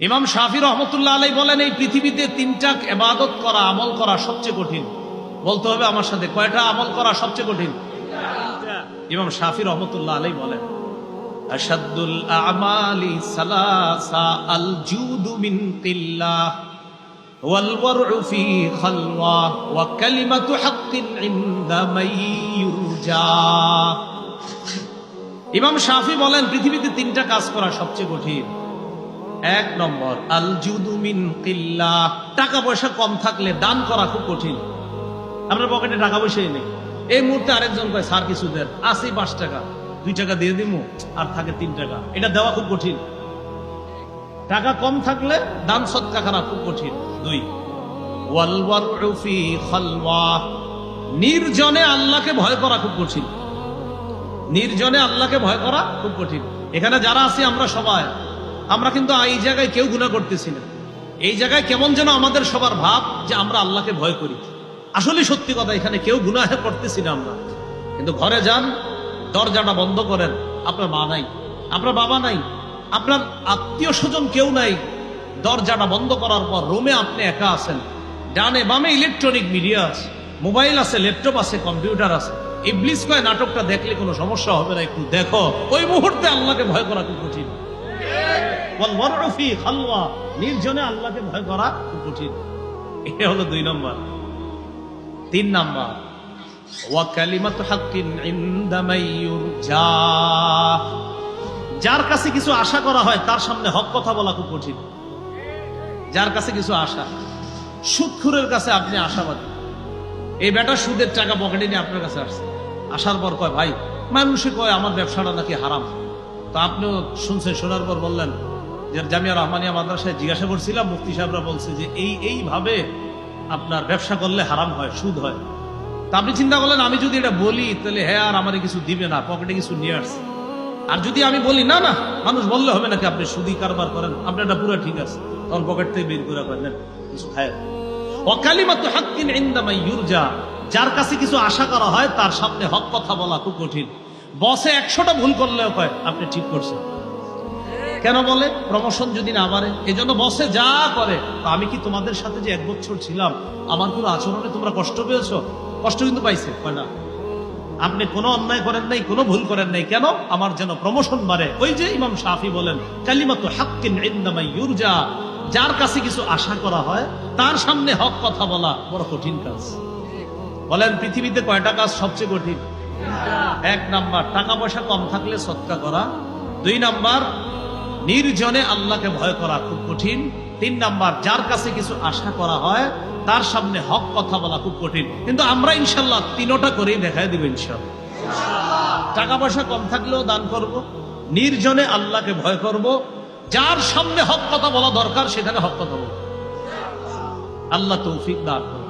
ইমাম শাফি রহমতুল্লাহ আলাইহি বলেন, এই পৃথিবীতে তিনটা ইবাদত করা, আমল করা সবচেয়ে কঠিন। বলতে হবে আমার সাথে, কয়টা আমল করা সবচেয়ে কঠিন? ইমাম শাফি রহমতুল্লাহ আলাইহি বলেন, আশাদ্দুল আমালি সালাসা আল জুদু মিন কিল্লাহ ওয়াল ওয়ারউ ফি খালওয়া ওয়া কালিমাতু হাক্কিন ইনদা মান ইউরজা। ইমাম শাফি বলেন, পৃথিবীতে তিনটা কাজ করা সবচেয়ে কঠিন। এক নম্বর, আল জুদু মিন কিল্লাহ, টাকা পয়সা কম থাকলে দান করা খুব কঠিন। আপনার পকেটে টাকা পয়সাই নেই, এই মুহূর্তে আরেকজন কয় স্যার কিছু দেন, আছে 5 টাকা, 2 টাকা দিয়ে দিমু, আর থাকে 3 টাকা, এটা দেওয়া খুব কঠিন। টাকা কম থাকলে দান সদকা করা খুব কঠিন। 2, ওয়াল ওয়ারউ ফি খালওয়া, নির্জনে আল্লাহকে ভয় করা খুব কঠিন। নির্জনে আল্লাহকে ভয় করা খুব কঠিন। এখানে যারা আছি আমরা সবাই, আমরা কিন্তু এই জায়গায় কেউ গুনাহ করতেছি না। এই জায়গায় কেমন যেন আমাদের সবার ভাব যে আমরা আল্লাহকে ভয় করি। আসলে সত্যি কথা, এখানে কেউ গুনাহ করতেছি না আমরা। কিন্তু ঘরে যান, দরজাটা বন্ধ করেন, আপনার মা নাই, আপনার বাবা নাই, আপনার আত্মীয় স্বজন কেউ নাই। দরজাটা বন্ধ করার পর রুমে আপনি একা আছেন, ডানে বামে ইলেকট্রনিক মিডিয়া আছে, মোবাইল আছে, ল্যাপটপ আছে, কম্পিউটার আছে। ইবলিস কয় নাটকটা দেখলে কোনো সমস্যা হবে না, একটু দেখো। ওই মুহূর্তে আল্লাহকে ভয় করা খুব কঠিন। ওয়াল ওয়ারউ ফি খালওয়া, নির্জনে আল্লাহকে ভয় করা খুব কঠিন। এটা হলো 2 নম্বর। 3 নম্বর, ওয়া কালিমাতু হাক্কিন ইনদা মান ইউরজা, যার কাছে কিছু আশা করা হয় তার সামনে হক কথা বলা খুব কঠিন। যার কাছে কিছু আশা, সুদখোরের কাছে আপনি আশাবাদী, এই বেটা সুদের টাকা পকেটে নিয়ে আপনার কাছে আসছে, আসার পর কয় ভাই, মানুষে কয় আমার ব্যবসাটা নাকি হারাম। তো আপনিও শুনছেন, শোনার পর বললেন যে জামিয়া রহমানিয়া মাদ্রাসায় জিজ্ঞাসা করছিলাম, মুফতি সাহেবরা বলছে যে এইভাবে আপনার ব্যবসা করলে হারাম হয়, সুদ হয়। তা আপনি চিন্তা করলেন, আমি যদি এটা বলি তাহলে হ্যাঁ আর আমারে কিছু দিবে না, পকেটে কিছু নিয়ে আসছে। আর যদি আমি বলি না না, মানুষ বললে হবে নাকি আপনি সুদি কারবার করেন, আপনার এটা পুরো ঠিক আছে, তখন পকেট থেকে বের করে করেন কিছু খায়। ওয়া কালিমাতু হাক্কিন ইনদা মান ইউরজা, যার কাছে কিছু আশা করা হয় তার সামনে হক কথা বলা খুব কঠিন। বসে 100টা ভুল করলেও কয় আপনি ঠিক করছেন। কেন বলে? প্রমোশন যদি না বাড়ে। এজন্য বসে যা করে, আমি কি তোমাদের সাথে যে 1 বছর ছিলাম, আমার কোনো আচরণে তোমরা কষ্ট পেয়েছো? কষ্ট কিন্তু পাইছে, কয় না। আপনি কোনো অন্যায় করেন নাই, কোনো ভুল করেন নাই, কেন? আমার যেন প্রমোশন বাড়ে। ওই যে ইমাম শাফি বলেন, কালিমাতু হাক্কিন ইনদা মান ইউরজা, যার কাছে কিছু আশা করা হয় তার সামনে হক কথা বলা বড় কঠিন কাজ। বলেন পৃথিবীতে কয়টা কাজ সবচেয়ে কঠিন? 1 নাম্বার, টাকা পয়সা কম থাকলে সদকা করা। 2 নাম্বার, নির্জনে আল্লাহকে ভয় করা খুব কঠিন। 3 নাম্বার, যার কাছে কিছু আশা করা হয় তার সামনে হক কথা বলা খুব কঠিন। কিন্তু আমরা ইনশাল্লাহ 3টা করেই দেখাই দিব ইনশাল্লাহ। টাকা পয়সা কম থাকলেও দান করব, নির্জনে আল্লাহকে ভয় করব, যার সামনে হক কথা বলা দরকার সেখানে হক কথা বলব। আল্লাহ তৌফিক দান করুন।